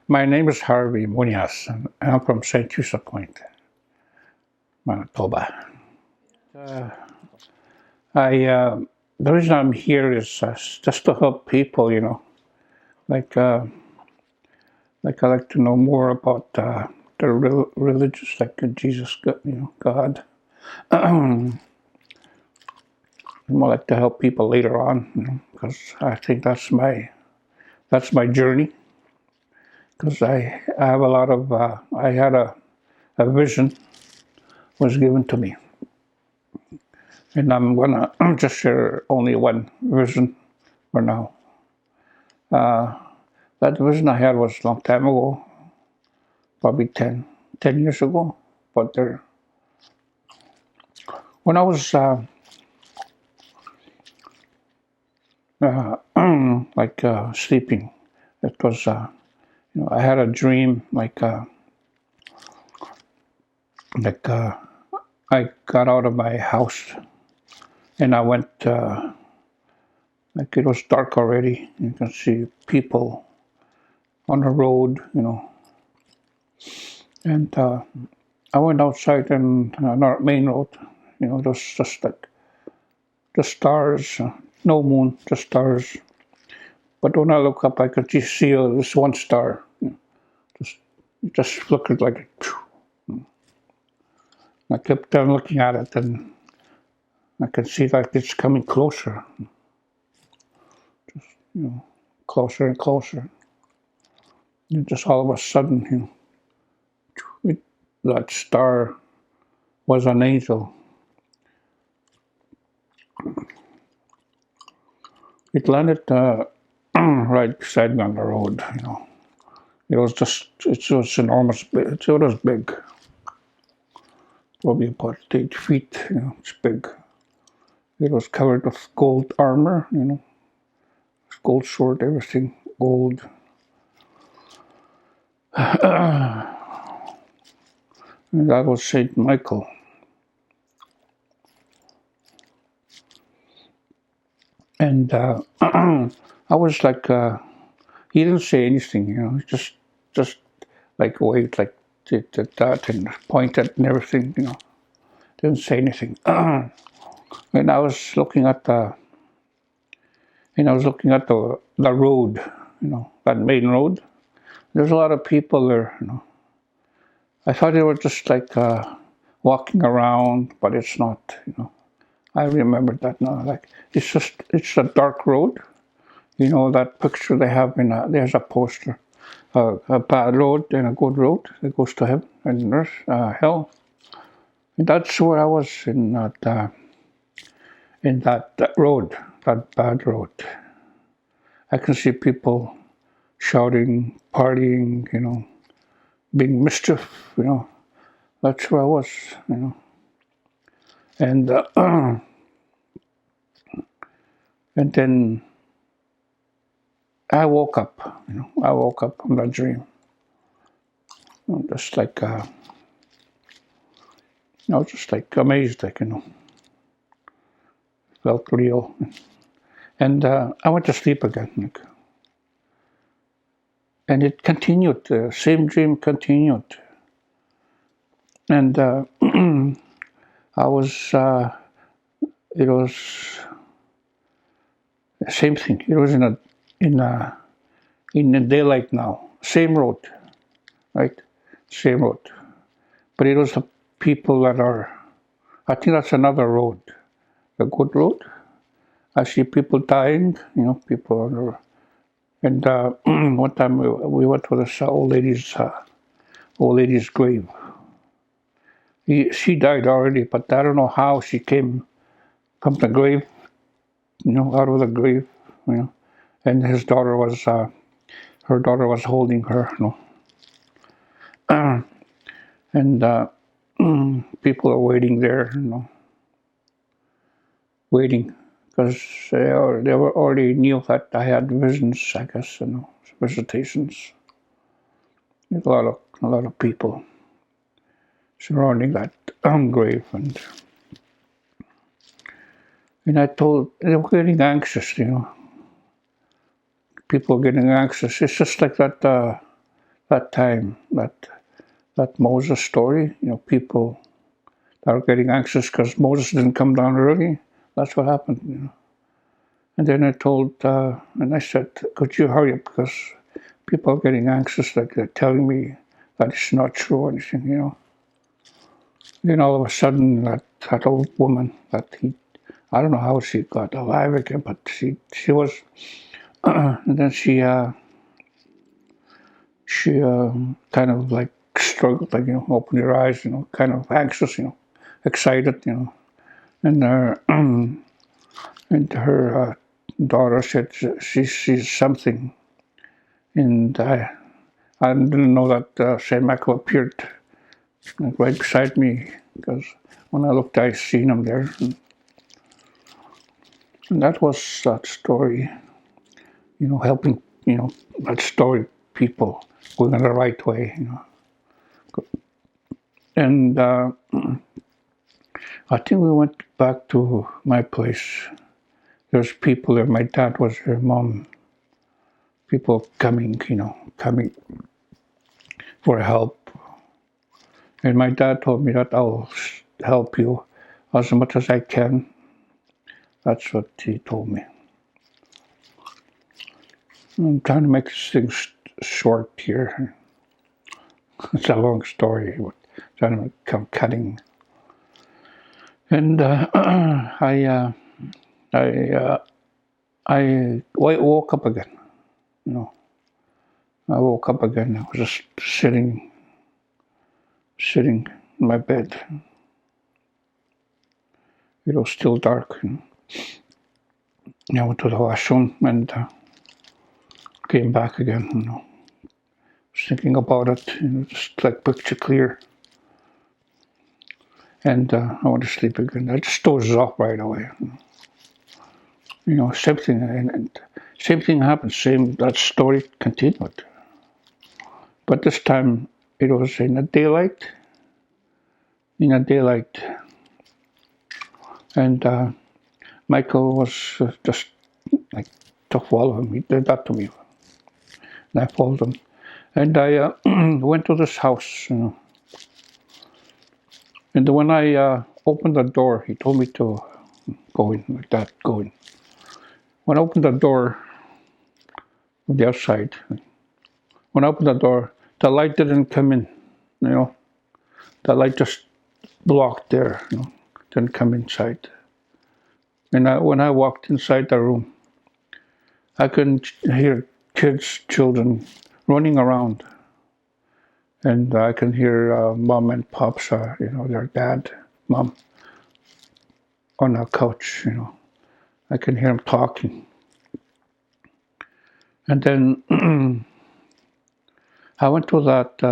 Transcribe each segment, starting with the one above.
My name is Harvey Monias, and I'm from Sandy-Saulteaux, Manitoba. Uh, I the reason I'm here is just to help people, like uh, like I like to know more about the religious, like Jesus, God. More like to help people later on, because I think that's my journey. Because I have a lot of I had a vision was given to me. And I'm gonna just share only one vision for now. That vision I had was a long time ago, probably 10 years ago. But when I was sleeping, it was I had a dream like I got out of my house and I went like it was dark already. You can see people on the road, and I went outside and our main road, it was just like the stars, no moon, just stars. But when I look up, I could just see this one star, just just flickered like I kept on looking at it, and I could see like it's coming closer, closer and closer. And just all of a sudden, that star was an angel. It landed right beside me on the road. It was enormous. It was big, probably about 8 feet. It's big. It was covered with gold armor. Gold sword, everything gold. And that was Saint Michael. And I was like, he didn't say anything. Just like waved like did that and pointed and everything. Didn't say anything. And I was looking at the road, that main road. There's a lot of people there. I thought they were just like walking around, but it's not. I remembered that now. Like it's a dark road. That picture they have there's a poster, a bad road and a good road that goes to heaven and earth, hell. And that's where I was in that road, that bad road. I can see people shouting, partying, being mischief, That's where I was. And and then I woke up. I woke up from that dream. Just like just like amazed, felt real. And I went to sleep again. And it continued. The same dream continued. And I was. It was the same thing. It was in the daylight now. Same road, right? Same road. But it was the people that are. I think that's another road, the good road. I see people dying. People are. And one time we went to this old lady's grave. She died already, but I don't know how she came from the grave, out of the grave, And her daughter was holding her, And people are waiting there, waiting because they were already knew that I had visions, I guess, visitations. There's a lot of people surrounding that grave, and I told they were getting anxious, people getting anxious. It's just like that time, that Moses story. People that are getting anxious because Moses didn't come down early. That's what happened. And then and I said, could you hurry up, because people are getting anxious, like they're telling me that it's not true or anything. Then all of a sudden, that old woman, I don't know how she got alive again, but she was, and then she kind of like struggled, like, opened her eyes, kind of anxious, excited, and her, and her daughter said she sees something, and I didn't know that Saint Michael appeared right beside me, because when I looked, I seen him there, and that was that story, helping, that story, people going in the right way, and I think we went back to my place. There's people there. My dad was there, mom. People coming for help. And my dad told me that I'll help you as much as I can. That's what he told me. I'm trying to make things short here. It's a long story, but trying to come cutting. And I woke up again. I woke up again. I was just sitting in my bed. It was still dark. I went to the washroom and came back again. Was thinking about it, just like picture clear. And I went to sleep again. I just dozed off right away. Same thing, and same thing happened. That story continued, but this time it was in the daylight. And Michael was just like to follow him. He did that to me, and I followed him. And I went to this house, and when I opened the door, he told me to go in like that. Go in. When I opened the door from the outside, when I opened the door, the light didn't come in. The light just blocked there. Didn't come inside. And when I walked inside the room, I could hear children running around, and I can hear mom and pops, their dad, mom, on the couch. I can hear them talking. And then I went to that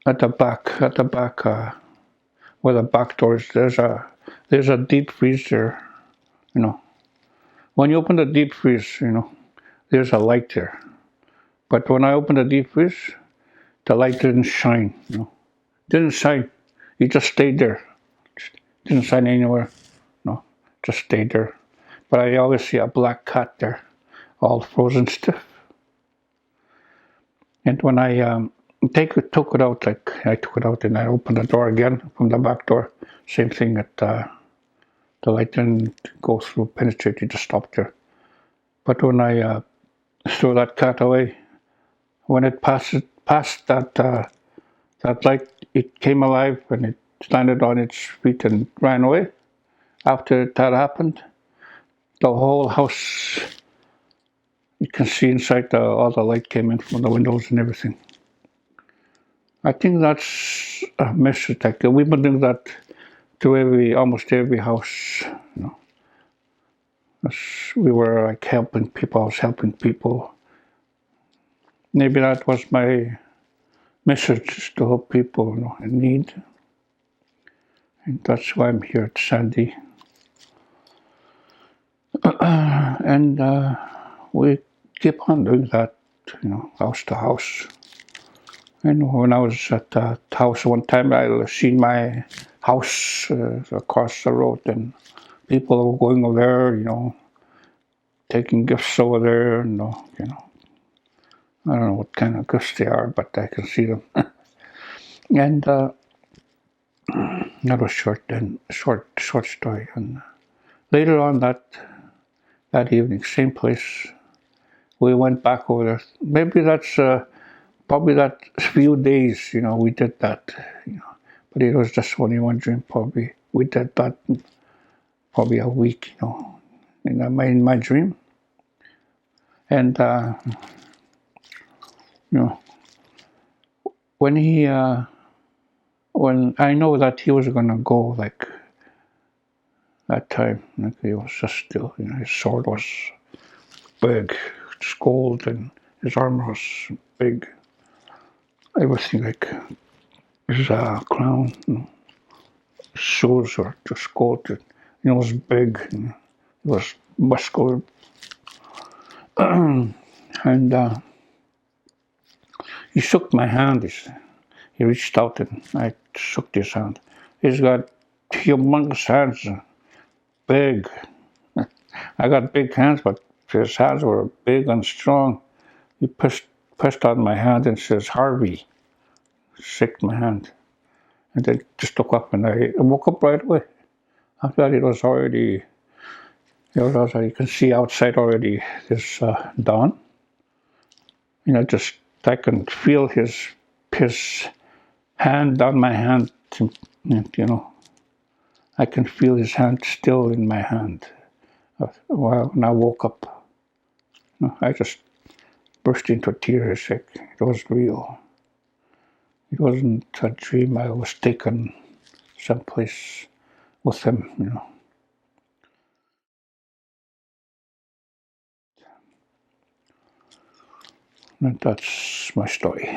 at the back where the back door is. There's a deep freeze there. When you open the deep freeze, there's a light there. But when I opened the deep freeze, the light didn't shine. Didn't shine. It just stayed there. Didn't shine anywhere. Just stayed there. But I always see a black cat there, all frozen stiff. And when I took it out, I took it out and I opened the door again from the back door. Same thing, that the light didn't go through, penetrate, it just stopped there. But when I threw that cat away, when it passed that light, it came alive and it landed on its feet and ran away. After that happened, the whole house, you can see inside, all the light came in from the windows and everything. I think that's a message. Like, we've been doing that to almost every house. We were like helping people. I was helping people. Maybe that was my message, to help people in need. And that's why I'm here at Sandy. And we keep on doing that, house to house. And when I was at the house one time, I seen my house across the road, and people were going over there, taking gifts over there, and you know, I don't know what kind of gifts they are, but I can see them. And that was short story. And later on that evening, same place, we went back over there. Maybe that's probably that few days, we did that, but it was just only one dream. Probably we did that probably a week, in my dream. And when he when I know that he was gonna go, like that time, like he was just still, his sword was big, it's gold, and his armor was big. Everything, like his crown, shoes were just gold. It was big, and it was muscular. And he shook my hand. He reached out and I shook his hand. He's got humongous hands, big. I got big hands, but his hands were big and strong. He pressed on my hand and says, "Harvey," shook my hand. And then just look up, and I woke up right away. After that, it was already, you can see outside already this dawn. I can feel his hand on my hand, I can feel his hand still in my hand. When I woke up, I just burst into tears. Like it was real. It wasn't a dream. I was taken someplace with him, And that's my story.